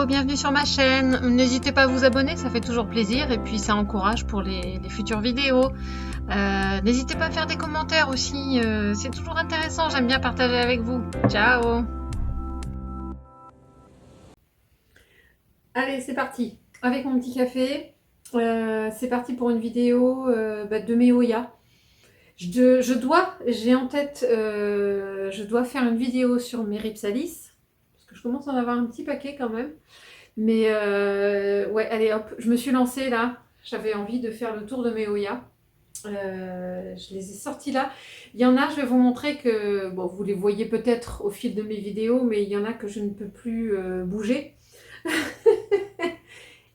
Hello, bienvenue sur ma chaîne. N'hésitez pas à vous abonner, ça fait toujours plaisir et puis ça encourage pour les futures vidéos. N'hésitez pas à faire des commentaires aussi, c'est toujours intéressant, j'aime bien partager avec vous. Ciao! Allez, c'est parti. Avec mon petit café, c'est parti pour une vidéo de mes Oya. J'ai en tête, je dois faire une vidéo sur mes Ripsalis, parce que je commence à en avoir un petit paquet quand même. Mais ouais, allez hop, je me suis lancée là. J'avais envie de faire le tour de mes Oya. Je les ai sortis là. Il y en a, je vais vous montrer que, bon, vous les voyez peut-être au fil de mes vidéos, mais il y en a que je ne peux plus bouger.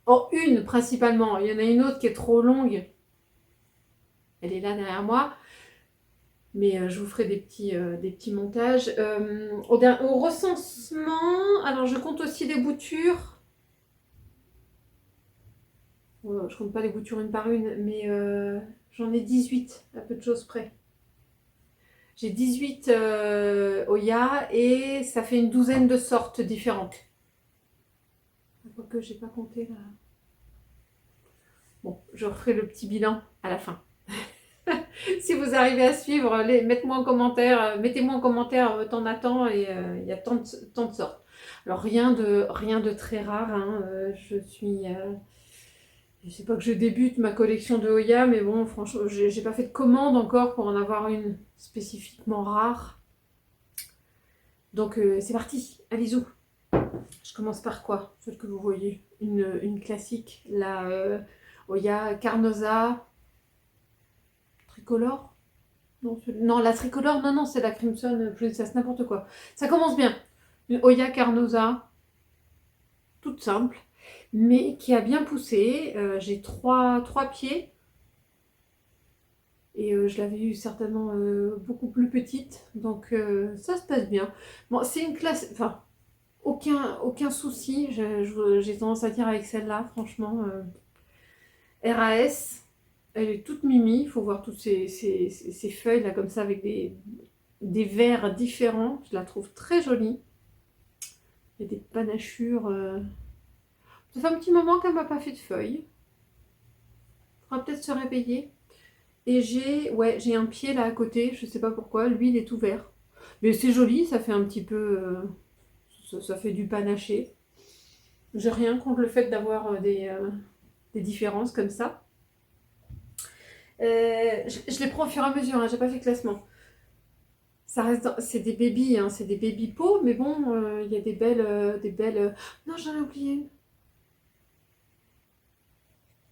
En une principalement, il y en a une autre qui est trop longue. Elle est là derrière moi. Mais je vous ferai des petits montages. Au recensement, alors je compte aussi les boutures. Je compte pas les boutures une par une, mais j'en ai 18 à peu de choses près. J'ai 18 Oya et ça fait une douzaine de sortes différentes. Quoique j'ai pas compté là. Bon, je referai le petit bilan à la fin. Si vous arrivez à suivre, mettez-moi en commentaire tant d'attend et il y a tant de sortes. Alors rien de très rare, hein, je sais pas que je débute ma collection de Oya, mais bon, franchement, j'ai pas fait de commande encore pour en avoir une spécifiquement rare. Donc c'est parti, allez-y. Je commence par quoi? Celle que vous voyez, une classique, la Oya Carnosa tricolore. Non, la tricolore, non, c'est la Crimson Princess, n'importe quoi. Ça commence bien. Une Oya Carnosa, toute simple, mais qui a bien poussé. J'ai trois pieds. Et je l'avais eu certainement beaucoup plus petite. Donc ça se passe bien. Bon, c'est une classe... Enfin, aucun souci. J'ai tendance à dire avec celle-là, franchement. RAS, elle est toute mimi. Il faut voir toutes ces feuilles là comme ça avec des verres différents. Je la trouve très jolie. Il y a des panachures. Ça fait un petit moment qu'elle m'a pas fait de feuilles. Il faudra peut-être se réveiller. Et j'ai un pied là à côté. Je sais pas pourquoi. Lui, il est ouvert. Mais c'est joli. Ça fait un petit peu... ça fait du panaché. J'ai rien contre le fait d'avoir des différences comme ça. Je les prends au fur et à mesure. Hein, j'ai pas fait classement. Ça reste, c'est des baby, hein, c'est des baby pots, mais bon, il y a des belles. Non, j'en ai oublié une.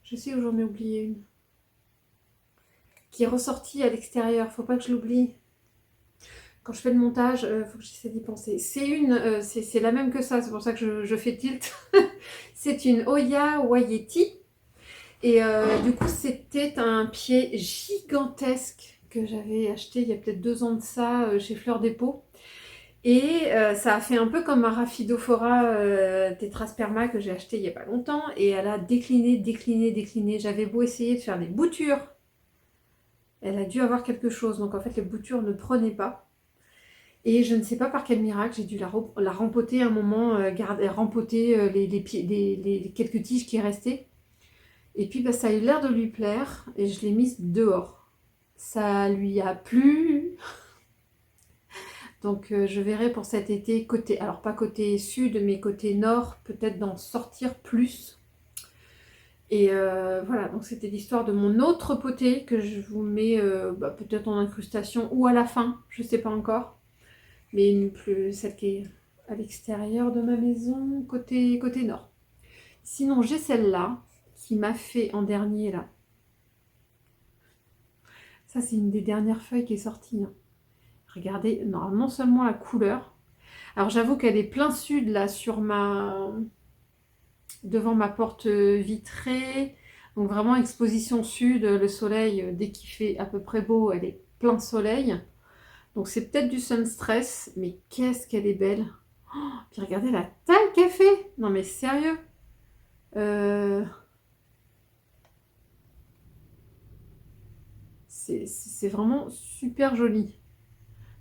Je sais où j'en ai oublié une. Qui est ressortie à l'extérieur. Faut pas que je l'oublie. Quand je fais le montage, faut que j'essaie d'y penser. C'est la même que ça. C'est pour ça que je fais tilt. C'est une Oya Wayeti. Et du coup, c'était un pied gigantesque que j'avais acheté il y a peut-être 2 ans de ça chez Fleur des Pots. Et ça a fait un peu comme un Rhaphidophora Tetrasperma que j'ai acheté il n'y a pas longtemps. Et elle a décliné. J'avais beau essayer de faire des boutures. Elle a dû avoir quelque chose. Donc en fait, les boutures ne prenaient pas. Et je ne sais pas par quel miracle, j'ai dû la rempoter un moment, rempoter les quelques tiges qui restaient. Et puis ça a eu l'air de lui plaire et je l'ai mise dehors. Ça lui a plu. Donc je verrai pour cet été côté, alors pas côté sud mais côté nord, peut-être d'en sortir plus. Et voilà, donc c'était l'histoire de mon autre potée que je vous mets peut-être en incrustation ou à la fin, je sais pas encore. Mais celle qui est à l'extérieur de ma maison, côté nord. Sinon j'ai celle-là qui m'a fait en dernier là. Ça c'est une des dernières feuilles qui est sortie. Hein. Regardez, non seulement la couleur. Alors j'avoue qu'elle est plein sud là devant ma porte vitrée. Donc vraiment exposition sud, le soleil, dès qu'il fait à peu près beau, elle est plein soleil. Donc c'est peut-être du sun stress, mais qu'est-ce qu'elle est belle. Oh, puis regardez la taille qu'elle fait. Non mais sérieux. C'est vraiment super joli.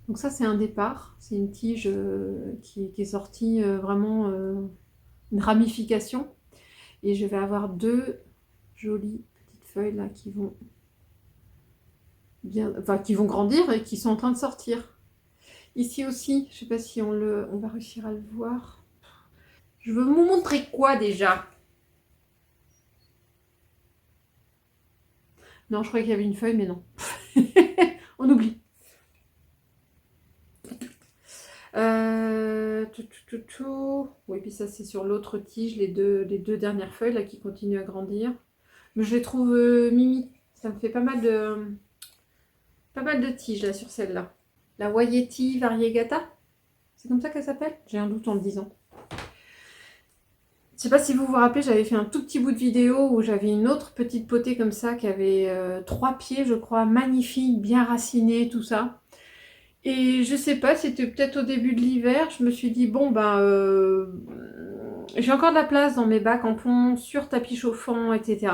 Donc ça c'est un départ. C'est une tige qui est sortie vraiment une ramification. Et je vais avoir 2 jolies petites feuilles là qui vont bien, enfin qui vont grandir et qui sont en train de sortir. Ici aussi, je sais pas si on va réussir à le voir. Je veux vous montrer quoi déjà? Non, je croyais qu'il y avait une feuille, mais non. On oublie. Oui, puis ça c'est sur l'autre tige, les deux dernières feuilles là qui continuent à grandir. Mais je les trouve mimi. Ça me fait pas mal de tiges là sur celle-là. La Wayeti variegata. C'est comme ça qu'elle s'appelle? J'ai un doute en le disant. Je sais pas si vous vous rappelez, j'avais fait un tout petit bout de vidéo où j'avais une autre petite potée comme ça qui avait 3 pieds, je crois, magnifique, bien racinée, tout ça. Et je sais pas, c'était peut-être au début de l'hiver, je me suis dit, bon, j'ai encore de la place dans mes bacs en plomb, sur tapis chauffant, etc.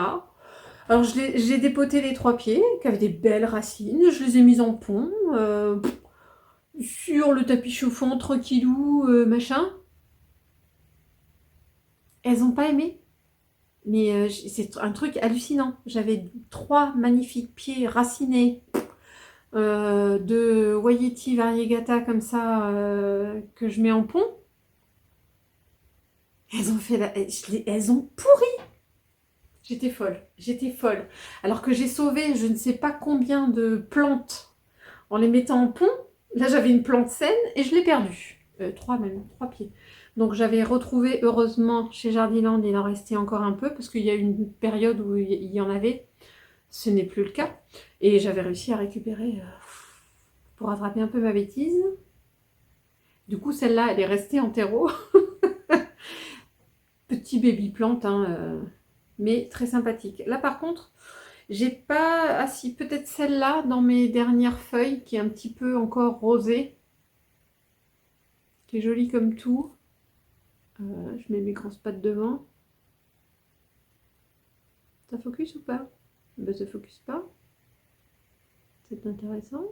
Alors j'ai dépoté les 3 pieds, qui avaient des belles racines, je les ai mises en pont, sur le tapis chauffant, tranquillou, machin. Elles ont pas aimé. Mais c'est un truc hallucinant. J'avais 3 magnifiques pieds racinés de Wayeti variegata comme ça que je mets en pont. Elles ont fait elles ont pourri. J'étais folle. Alors que j'ai sauvé je ne sais pas combien de plantes en les mettant en pont. Là j'avais une plante saine et je l'ai perdue. 3 pieds. Donc j'avais retrouvé, heureusement, chez Jardiland, il en restait encore un peu, parce qu'il y a eu une période où il y en avait. Ce n'est plus le cas. Et j'avais réussi à récupérer pour rattraper un peu ma bêtise. Du coup, celle-là, elle est restée en terreau. Petit baby plante, hein, mais très sympathique. Là, par contre, j'ai pas... Ah si, peut-être celle-là, dans mes dernières feuilles, qui est un petit peu encore rosée. Qui est jolie comme tout. Je mets mes grosses pattes devant. Ça focus ou pas? Ben, ça focus pas. C'est intéressant.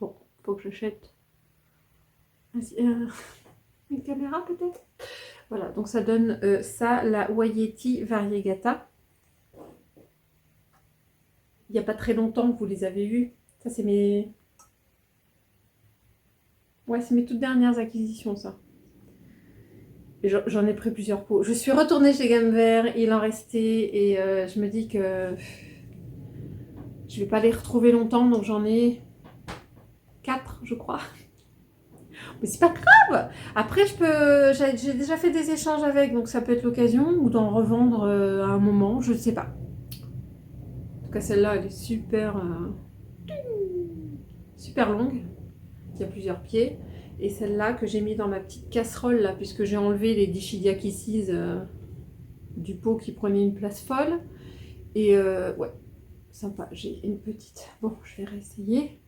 Bon, faut que j'achète une caméra peut-être. Voilà, donc ça donne ça, la Wayeti variegata. Il n'y a pas très longtemps que vous les avez vus. Ça, c'est mes... Ouais, c'est mes toutes dernières acquisitions, ça. J'en ai pris plusieurs pots. Je suis retournée chez Gamme Vert, il en restait, et je me dis que je vais pas les retrouver longtemps, donc j'en ai 4, je crois. Mais c'est pas grave. Après, j'ai déjà fait des échanges avec, donc ça peut être l'occasion, ou d'en revendre à un moment, je ne sais pas. En tout cas, celle-là, elle est super, super longue. Il y a plusieurs pieds. Et celle-là que j'ai mis dans ma petite casserole, là, puisque j'ai enlevé les Dischidiaceae du pot qui prenait une place folle. Et ouais, sympa. J'ai une petite... Bon, je vais réessayer.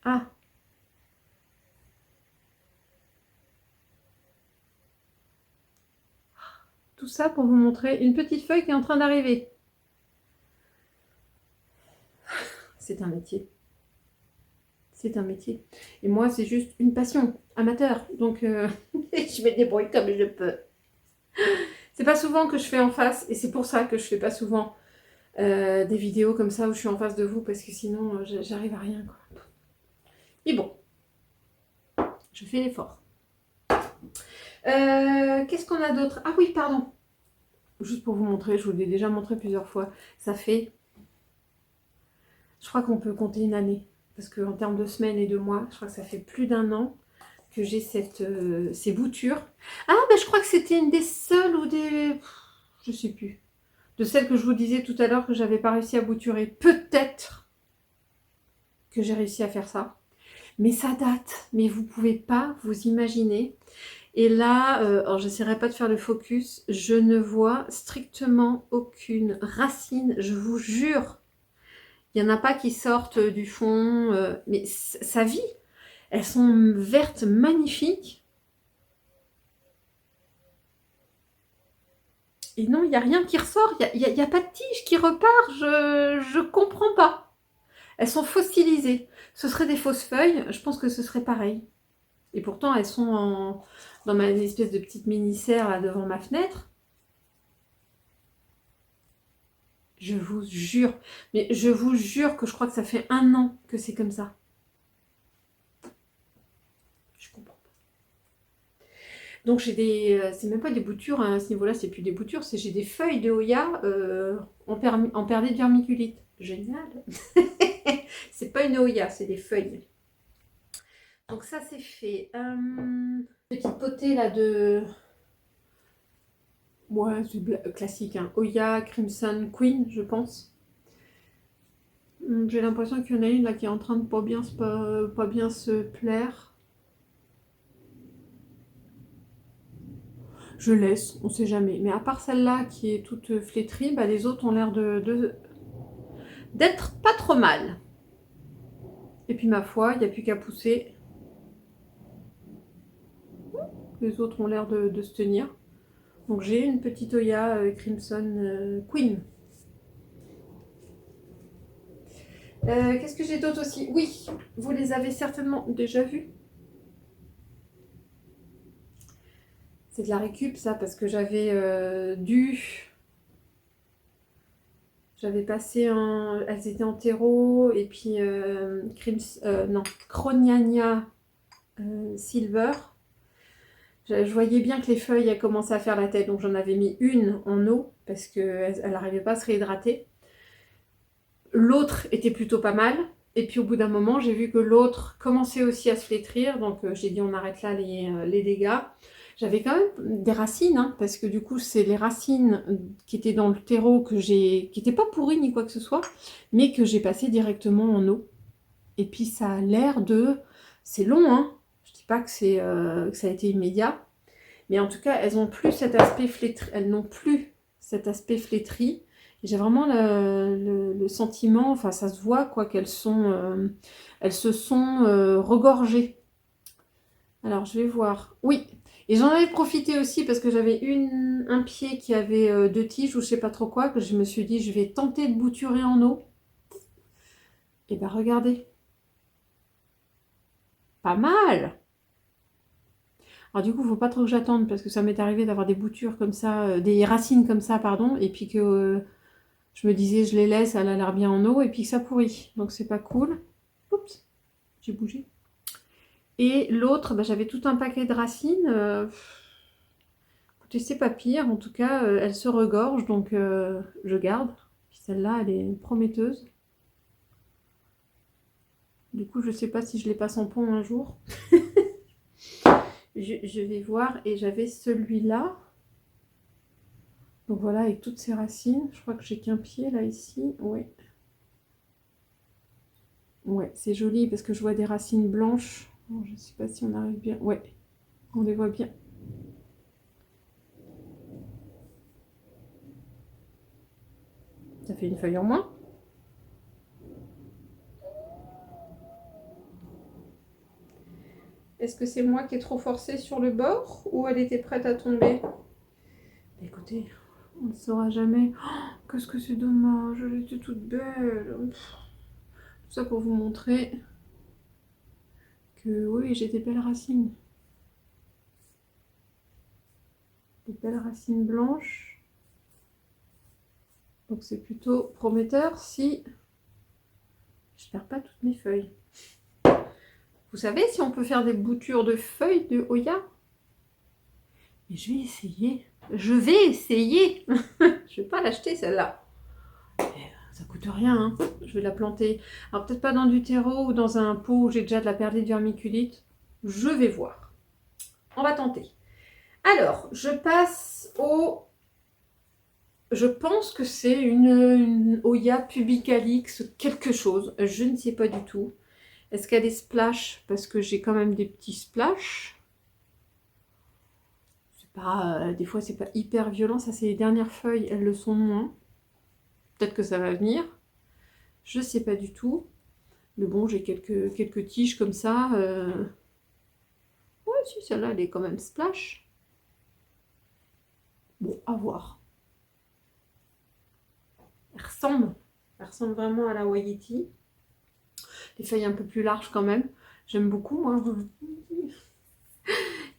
Ah! Tout ça pour vous montrer une petite feuille qui est en train d'arriver. C'est un métier. C'est un métier. Et moi, c'est juste une passion, amateur. Donc, je me débrouille comme je peux. C'est pas souvent que je fais en face. Et c'est pour ça que je fais pas souvent des vidéos comme ça où je suis en face de vous. Parce que sinon, j'arrive à rien, quoi. Mais bon. Je fais l'effort. Qu'est-ce qu'on a d'autre? Ah oui, pardon. Juste pour vous montrer, je vous l'ai déjà montré plusieurs fois. Ça fait... Je crois qu'on peut compter une année. Parce qu'en termes de semaines et de mois, je crois que ça fait plus d'1 an que j'ai ces boutures. Ah, ben je crois que c'était une des seules ou des... Je sais plus. De celles que je vous disais tout à l'heure que j'avais pas réussi à bouturer. Peut-être que j'ai réussi à faire ça. Mais ça date. Mais vous pouvez pas vous imaginer. Et là, alors j'essaierai pas de faire le focus. Je ne vois strictement aucune racine. Je vous jure. Il n'y en a pas qui sortent du fond, mais ça vit. Elles sont vertes, magnifiques. Et non, il n'y a rien qui ressort, il y a pas de tige qui repart, je comprends pas. Elles sont fossilisées. Ce seraient des fausses feuilles, je pense que ce serait pareil. Et pourtant, elles sont dans ma espèce de petite mini-serre là devant ma fenêtre. Je vous jure, mais je vous jure que je crois que ça fait 1 an que c'est comme ça. Je comprends pas. Donc j'ai des, c'est même pas des boutures, hein, à ce niveau-là, c'est plus des boutures, c'est j'ai des feuilles de Hoya en perdée de vermiculite. Génial. C'est pas une Hoya, c'est des feuilles. Donc ça c'est fait. Petite potée là de... Ouais, c'est classique, hein. Hoya Crimson Queen, je pense. J'ai l'impression qu'il y en a une là qui est en train de pas bien se plaire. Je laisse, on sait jamais. Mais à part celle-là qui est toute flétrie, bah, les autres ont l'air d'être pas trop mal. Et puis ma foi, il n'y a plus qu'à pousser. Les autres ont l'air de se tenir. Donc j'ai une petite Hoya Crimson Queen. Qu'est-ce que j'ai d'autre aussi? Oui, vous les avez certainement déjà vus. C'est de la récup ça, parce que j'avais j'avais passé en... Elles étaient en terreau, et puis Chronia Silver. Je voyais bien que les feuilles elles commençaient à faire la tête, donc j'en avais mis une en eau, parce qu'elle n'arrivait pas à se réhydrater. L'autre était plutôt pas mal, et puis au bout d'un moment, j'ai vu que l'autre commençait aussi à se flétrir, donc j'ai dit on arrête là les dégâts. J'avais quand même des racines, hein, parce que du coup, c'est les racines qui étaient dans le terreau qui n'étaient pas pourries ni quoi que ce soit, mais que j'ai passé directement en eau. Et puis ça a l'air de... C'est long, hein. Je dis pas que ça a été immédiat, mais en tout cas, elles n'ont plus cet aspect flétri. Elles n'ont plus cet aspect flétri. J'ai vraiment le sentiment, enfin ça se voit quoi, elles se sont regorgées. Alors je vais voir. Oui. Et j'en avais profité aussi parce que j'avais un pied qui avait 2 tiges ou je sais pas trop quoi, que je me suis dit je vais tenter de bouturer en eau. Et ben regardez. Pas mal. Alors du coup, il faut pas trop que j'attende parce que ça m'est arrivé d'avoir des boutures comme ça, des racines comme ça, pardon, et puis que je me disais je les laisse, elle a l'air bien en eau, et puis que ça pourrit. Donc c'est pas cool. Oups, j'ai bougé. Et l'autre, bah, j'avais tout un paquet de racines. Écoutez, c'est pas pire, en tout cas, elle se regorge, donc je garde. Puis celle-là, elle est prometteuse. Du coup, je sais pas si je les passe en pont un jour. je vais voir, et j'avais celui-là. Donc voilà, avec toutes ces racines. Je crois que j'ai qu'un pied là, ici. Ouais. Ouais, c'est joli parce que je vois des racines blanches. Bon, je sais pas si on arrive bien. Ouais, on les voit bien. Ça fait une feuille en moins. Est-ce que c'est moi qui ai trop forcé sur le bord ou elle était prête à tomber? Écoutez, on ne saura jamais. Oh, qu'est-ce que c'est dommage, elle était toute belle. Tout ça pour vous montrer que oui, j'ai des belles racines. Des belles racines blanches. Donc c'est plutôt prometteur si je perds pas toutes mes feuilles. Vous savez si on peut faire des boutures de feuilles de Hoya? Mais je vais essayer. Je vais essayer. Je vais pas l'acheter celle-là. Ça coûte rien, hein. Je vais la planter. Alors peut-être pas dans du terreau ou dans un pot où j'ai déjà de la perdue de vermiculite. Je vais voir. On va tenter. Alors, je passe au... Je pense que c'est une Hoya Pubicalix quelque chose. Je ne sais pas du tout. Est-ce qu'elle est splash? Parce que j'ai quand même des petits splash. C'est pas, des fois, c'est pas hyper violent. Ça, c'est les dernières feuilles. Elles le sont moins. Peut-être que ça va venir. Je sais pas du tout. Mais bon, j'ai quelques tiges comme ça. Ouais, si, celle-là, elle est quand même splash. Bon, à voir. Elle ressemble vraiment à la Wayiti. Les feuilles un peu plus larges quand même. J'aime beaucoup, moi.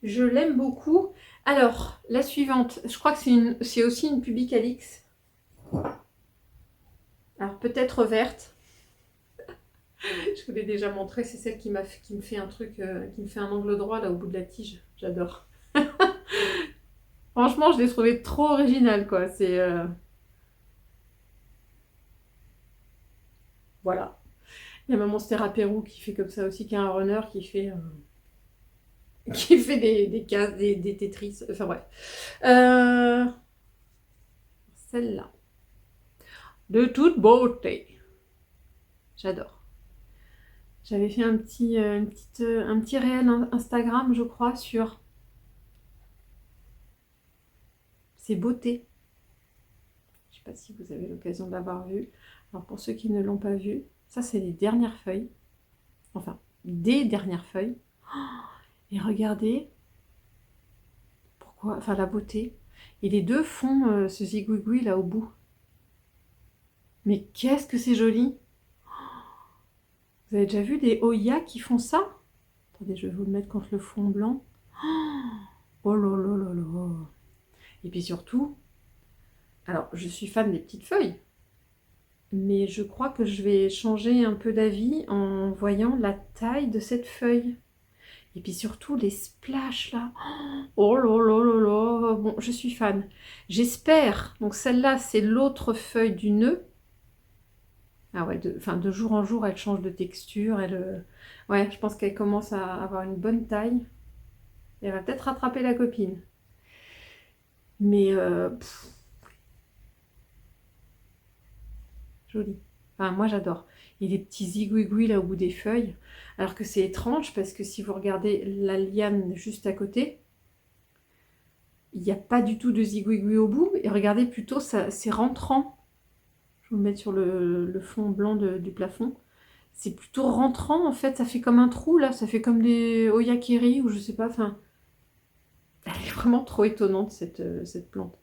Je l'aime beaucoup. Alors, la suivante, je crois que c'est aussi une Pubicalix. Alors, peut-être verte. Je vous l'ai déjà montré, c'est celle qui me fait un truc, qui me fait un angle droit là au bout de la tige. J'adore. Franchement, je l'ai trouvé trop original, quoi. C'est... Voilà. Il y a ma Monstera Pérou qui fait comme ça aussi, qui est un runner qui fait... qui fait des cases, des Tetris. Enfin bref. Celle-là. De toute beauté. J'adore. J'avais fait un petit réel Instagram, je crois, sur ces beautés. Je ne sais pas si vous avez l'occasion de l'avoir vu. Alors pour ceux qui ne l'ont pas vu, ça c'est les dernières feuilles. Enfin, des dernières feuilles. Et regardez pourquoi, enfin la beauté. Et les deux font ce zigouigoui là au bout. Mais qu'est-ce que c'est joli! Vous avez déjà vu des Oya qui font ça? Attendez, je vais vous le mettre contre le fond blanc. Oh là là là là! Et puis surtout, alors je suis fan des petites feuilles, mais je crois que je vais changer un peu d'avis en voyant la taille de cette feuille. Et puis surtout les splashes là. Oh là là là là. Bon, je suis fan. J'espère. Donc celle-là, c'est l'autre feuille du nœud. Ah ouais, de jour en jour, elle change de texture. Ouais, je pense qu'elle commence à avoir une bonne taille. Elle va peut-être rattraper la copine. Mais joli. Enfin, moi j'adore. Et les petits zigouigouis là au bout des feuilles. Alors que c'est étrange parce que si vous regardez la liane juste à côté, il n'y a pas du tout de zigouigoui au bout. Et regardez plutôt, c'est rentrant. Je vais vous mettre sur le fond blanc du plafond. C'est plutôt rentrant en fait. Ça fait comme un trou là. Ça fait comme des oyakiri ou je sais pas. Enfin, elle est vraiment trop étonnante cette plante.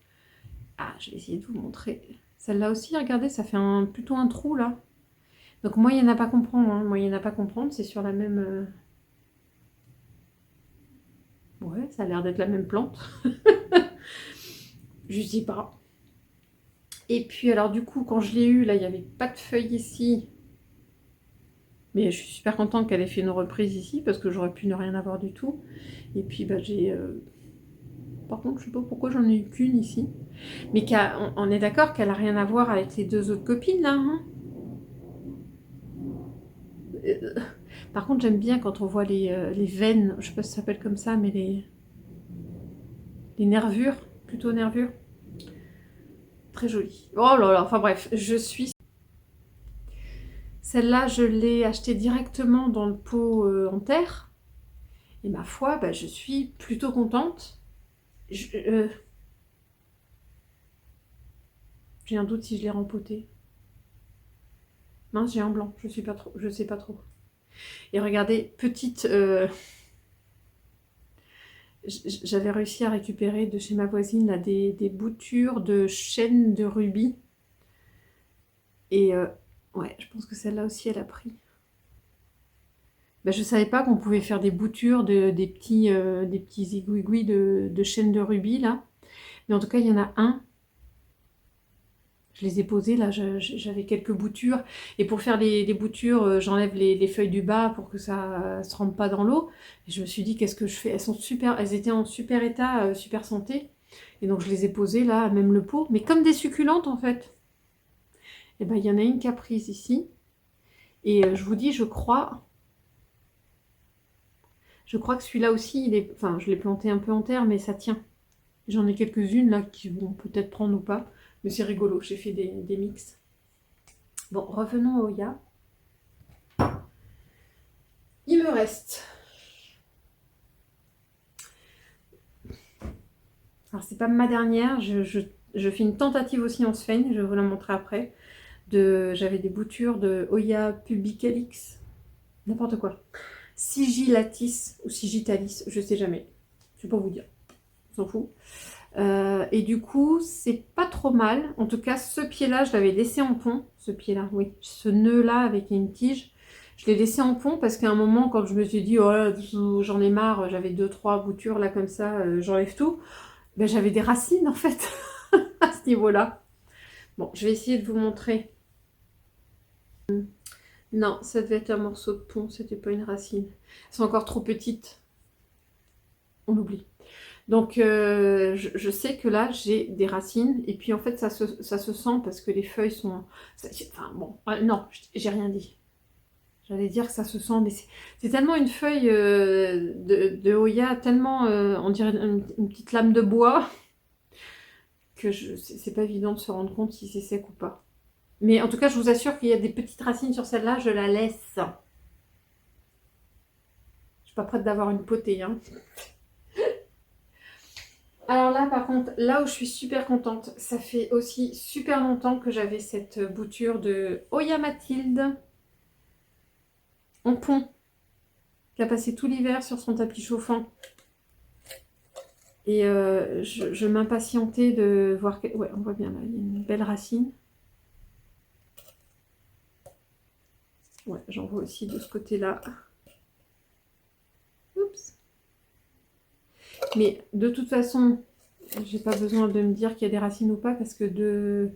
Ah, je vais essayer de vous montrer. Celle-là aussi, regardez, ça fait plutôt un trou là. Donc moyenne à pas comprendre, hein. Moyenne à pas comprendre, c'est sur la même... Ouais, ça a l'air d'être la même plante. Je sais pas. Et puis alors du coup, quand je l'ai eu, là, il n'y avait pas de feuilles ici. Mais je suis super contente qu'elle ait fait une reprise ici, parce que j'aurais pu ne rien avoir du tout. Et puis bah, j'ai... Par contre, je sais pas pourquoi j'en ai eu qu'une ici. Mais on est d'accord qu'elle a rien à voir avec les deux autres copines, là, hein. Par contre, j'aime bien quand on voit les veines, je sais pas si ça s'appelle comme ça, mais les nervures, plutôt nervures. Très jolie. Oh là là, enfin bref, je suis... Celle-là, je l'ai achetée directement dans le pot en terre. Et ma foi, bah, je suis plutôt contente. J'ai un doute si je l'ai rempotée. Mince, j'ai un blanc, je sais pas trop. Et regardez, petite... J'avais réussi à récupérer de chez ma voisine là, des boutures de chêne de rubis. Et ouais, je pense que celle-là aussi, elle a pris. Ben, je ne savais pas qu'on pouvait faire des boutures des petits zigouigouis de chêne de rubis, là. Mais en tout cas, il y en a un. Je les ai posés, là, j'avais quelques boutures. Et pour faire les boutures, j'enlève les feuilles du bas pour que ça ne se rentre pas dans l'eau. Et je me suis dit, qu'est-ce que je fais? Elles étaient en super état, super santé. Et donc, je les ai posées, là, même le pot. Mais comme des succulentes, en fait. Et ben, il y en a une qui a prise ici. Et je vous dis, je crois que celui-là aussi, enfin, je l'ai planté un peu en terre, mais ça tient. J'en ai quelques-unes là qui vont peut-être prendre ou pas. Mais c'est rigolo, j'ai fait des mix. Bon, revenons au Oya. Il me reste... Alors, c'est pas ma dernière. Je fais une tentative aussi en Sphène, je vais vous la montrer après. J'avais des boutures de Oya pubicalix. N'importe quoi. Sigillatis ou Sigitalis, je sais jamais. Je sais pas vous dire. On s'en fout. Et du coup, c'est pas trop mal. En tout cas, ce pied-là, je l'avais laissé en pont. Ce pied-là, oui. Ce nœud-là avec une tige. Je l'ai laissé en pont parce qu'à un moment, quand je me suis dit, oh, j'en ai marre, j'avais 2-3 boutures là comme ça, j'enlève tout. Ben, j'avais des racines en fait à ce niveau-là. Bon, je vais essayer de vous montrer. Non, ça devait être un morceau de pont, c'était pas une racine. Elles sont encore trop petites. On oublie. Donc, je sais que là, j'ai des racines. Et puis, en fait, ça se sent parce que les feuilles sont... Enfin, bon, non, j'ai rien dit. J'allais dire que ça se sent, mais c'est tellement une feuille de Hoya, tellement, on dirait une petite lame de bois, que c'est pas évident de se rendre compte si c'est sec ou pas. Mais en tout cas, je vous assure qu'il y a des petites racines sur celle-là, je la laisse. Je suis pas prête d'avoir une potée, hein. Alors là, par contre, là où je suis super contente, ça fait aussi super longtemps que j'avais cette bouture de Hoya Mathilde en pont, qui a passé tout l'hiver sur son tapis chauffant. Et je m'impatientais de voir... Ouais, on voit bien là, il y a une belle racine. Ouais, j'en vois aussi de ce côté-là. Oups. Mais de toute façon, j'ai pas besoin de me dire qu'il y a des racines ou pas, parce que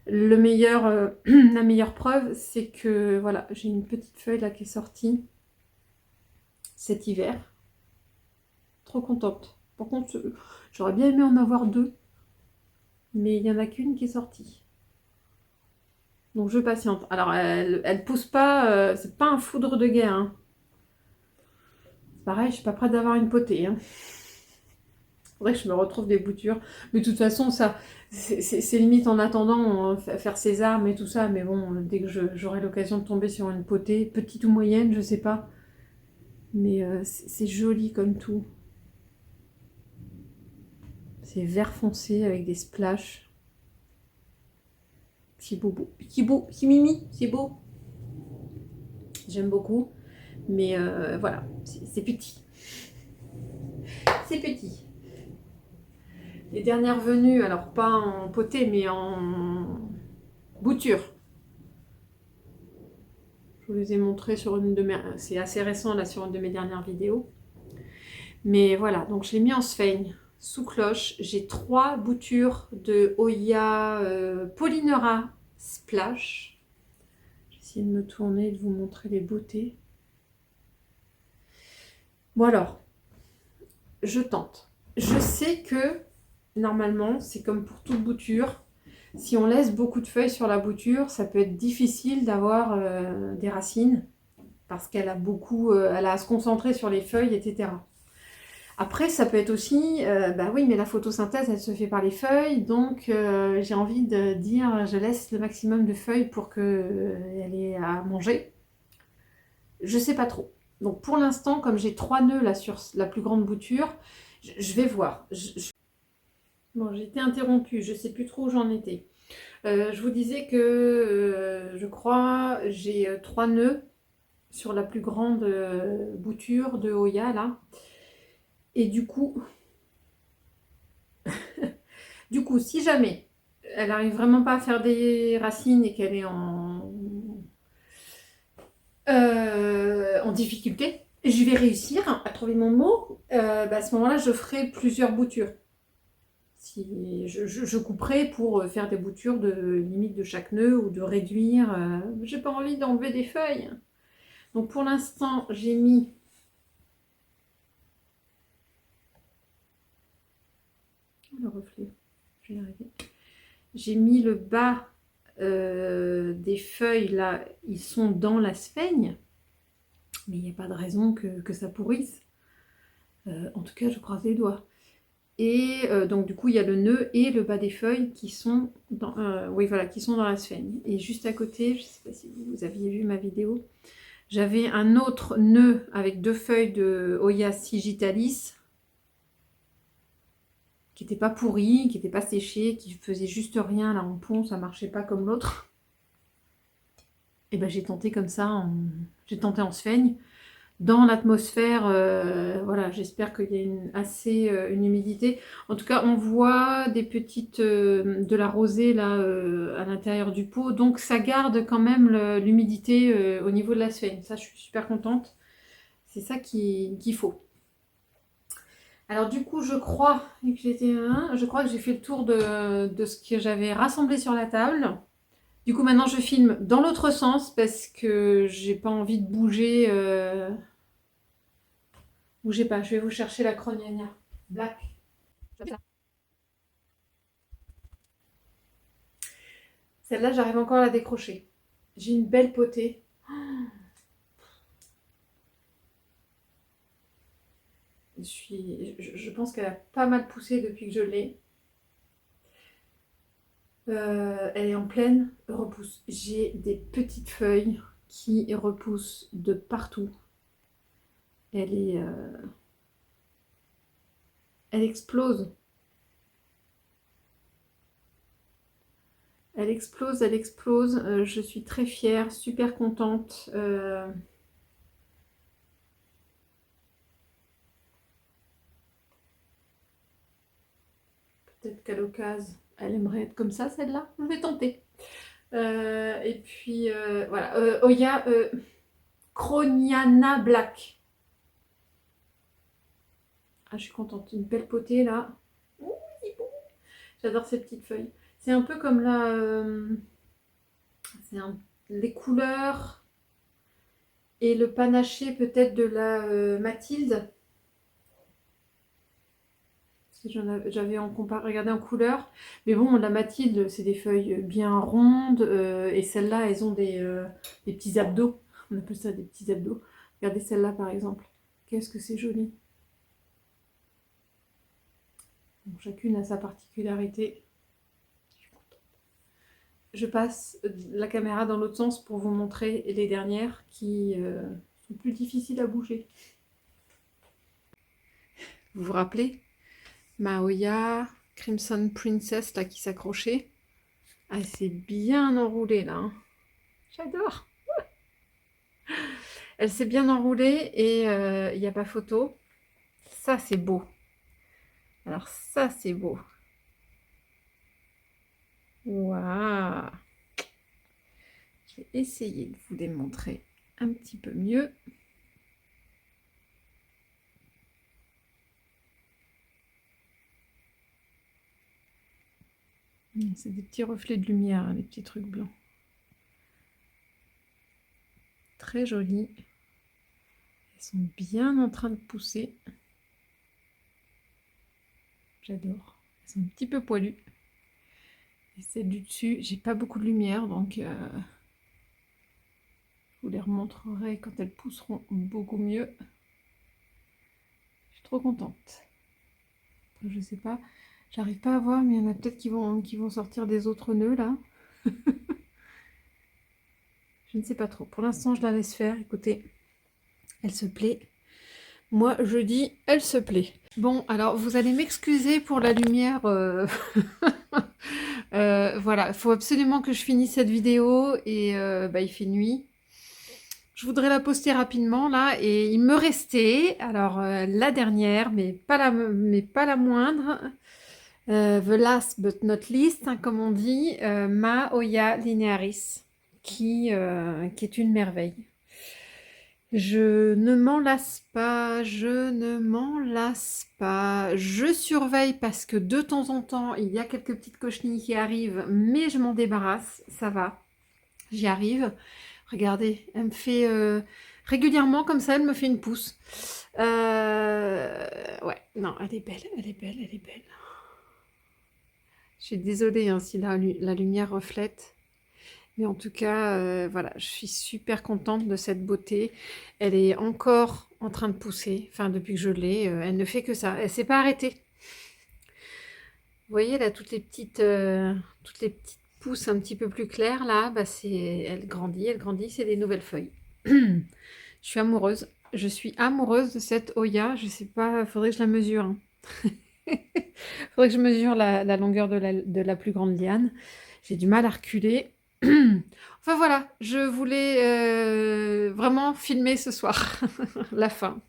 la meilleure preuve, c'est que voilà, j'ai une petite feuille là qui est sortie cet hiver. Trop contente. Par contre, j'aurais bien aimé en avoir 2, mais il n'y en a qu'une qui est sortie. Donc je patiente. Alors elle pousse pas, c'est pas un foudre de guerre, hein. C'est pareil, je suis pas prête d'avoir une potée, hein. Faudrait que je me retrouve des boutures. Mais de toute façon, ça, c'est limite en attendant faire ses armes et tout ça. Mais bon, dès que j'aurai l'occasion de tomber sur une potée, petite ou moyenne, je sais pas. Mais c'est joli comme tout. C'est vert foncé avec des splashes. C'est beau, c'est mimi, c'est beau. J'aime beaucoup. Mais voilà, c'est petit. C'est petit. Les dernières venues, alors pas en potée, mais en bouture. Je vous les ai montrées sur une de mes... C'est assez récent là sur une de mes dernières vidéos. Mais voilà, donc je l'ai mis en sphaigne, sous cloche. J'ai 3 boutures de Hoya Polynera Splash. Je vais essayer de me tourner et de vous montrer les beautés. Bon alors, je tente. Je sais que normalement, c'est comme pour toute bouture. Si on laisse beaucoup de feuilles sur la bouture, ça peut être difficile d'avoir des racines parce qu'elle a beaucoup, elle a à se concentrer sur les feuilles, etc. Après, ça peut être aussi, bah oui, mais la photosynthèse, elle se fait par les feuilles, donc j'ai envie de dire, je laisse le maximum de feuilles pour qu'elle ait à manger. Je sais pas trop. Donc pour l'instant, comme j'ai 3 nœuds là sur la plus grande bouture, je vais voir. Bon, j'ai été interrompue, je sais plus trop où j'en étais. Je vous disais que je crois j'ai 3 nœuds sur la plus grande bouture de Hoya là. Et du coup, si jamais elle arrive vraiment pas à faire des racines et qu'elle est en difficulté, je vais réussir à trouver mon mot. Bah, à ce moment-là, je ferai plusieurs boutures. Si je couperai pour faire des boutures de limite de chaque nœud ou de réduire. J'ai pas envie d'enlever des feuilles. Donc pour l'instant, j'ai mis le reflet. Je vais y arriver. J'ai mis le bas des feuilles là, ils sont dans la sphaigne, mais il n'y a pas de raison que ça pourrisse. En tout cas, je croise les doigts. Et donc du coup, il y a le nœud et le bas des feuilles qui sont dans, oui, voilà, qui sont dans la sphaigne. Et juste à côté, je ne sais pas si vous aviez vu ma vidéo, j'avais un autre nœud avec 2 feuilles de Hoya Sigitalis qui n'était pas pourri, qui n'était pas séché, qui faisait juste rien là en pont, ça marchait pas comme l'autre. Et ben j'ai tenté comme ça, j'ai tenté en sphaigne. dans l'atmosphère. Voilà, j'espère qu'il y a une humidité. En tout cas, on voit des petites de la rosée là à l'intérieur du pot, donc ça garde quand même l'humidité au niveau de la sphère. Ça, je suis super contente. C'est ça qu'il faut. Alors du coup, je crois que j'ai fait le tour de ce que j'avais rassemblé sur la table. Du coup, maintenant, je filme dans l'autre sens parce que j'ai pas envie de bouger. Bougez pas, je vais vous chercher la Crognagna Black. Celle-là, j'arrive encore à la décrocher. J'ai une belle potée. Je pense qu'elle a pas mal poussé depuis que je l'ai. Elle est en pleine repousse. J'ai des petites feuilles qui repoussent de partout. Elle explose. Elle explose, elle explose. Je suis très fière, super contente. Peut-être qu'à l'occasion, elle aimerait être comme ça, celle-là. Je vais tenter. Et puis, voilà. Oya Crognana Black. Ah, je suis contente. Une belle potée, là. Ouh, j'adore ces petites feuilles. C'est un peu comme la... les couleurs et le panaché peut-être de la Mathilde. J'avais regardé en couleur. Mais bon, la Mathilde, c'est des feuilles bien rondes. Et celles-là, elles ont des petits abdos. On appelle ça des petits abdos. Regardez celle-là, par exemple. Qu'est-ce que c'est joli. Bon, chacune a sa particularité. Je passe la caméra dans l'autre sens pour vous montrer les dernières qui sont plus difficiles à bouger. Vous vous rappelez Maoya Crimson Princess là qui s'accrochait. Ah, c'est bien enroulé là. Hein. J'adore. Elle s'est bien enroulée et il n'y a pas photo. Ça, c'est beau. Alors ça, c'est beau. Waouh. Je vais essayer de vous les montrer un petit peu mieux. C'est des petits reflets de lumière, hein, les petits trucs blancs. Très jolis. Elles sont bien en train de pousser. J'adore. Elles sont un petit peu poilues. Et celles du dessus, j'ai pas beaucoup de lumière, donc je vous les remontrerai quand elles pousseront beaucoup mieux. Je suis trop contente. Je sais pas, j'arrive pas à voir, mais il y en a peut-être qui vont sortir des autres nœuds là. Je ne sais pas trop. Pour l'instant, je la laisse faire. Écoutez, elle se plaît. Moi, je dis, elle se plaît. Bon, alors, vous allez m'excuser pour la lumière. Voilà, il faut absolument que je finisse cette vidéo et il fait nuit. Je voudrais la poster rapidement là et il me restait, alors la dernière, mais pas la moindre, the last but not least, hein, comme on dit, ma Oya linearis, qui est une merveille. Je ne m'en lasse pas, je ne m'en lasse pas. Je surveille parce que de temps en temps, il y a quelques petites cochenilles qui arrivent, mais je m'en débarrasse, ça va, j'y arrive. Regardez, elle me fait régulièrement comme ça, elle me fait une pousse. Ouais, non, elle est belle, elle est belle, elle est belle. Je suis désolée hein, si la lumière reflète. Mais en tout cas, voilà, je suis super contente de cette beauté. Elle est encore en train de pousser. Enfin, depuis que je l'ai, elle ne fait que ça. Elle ne s'est pas arrêtée. Vous voyez là, toutes les petites pousses un petit peu plus claires là, bah, elle grandit, c'est des nouvelles feuilles. Je suis amoureuse. Je suis amoureuse de cette Oya. Je sais pas, faudrait que je la mesure. Hein. Faudrait que je mesure la longueur de la plus grande liane. J'ai du mal à reculer. Enfin voilà, je voulais vraiment filmer ce soir la fin.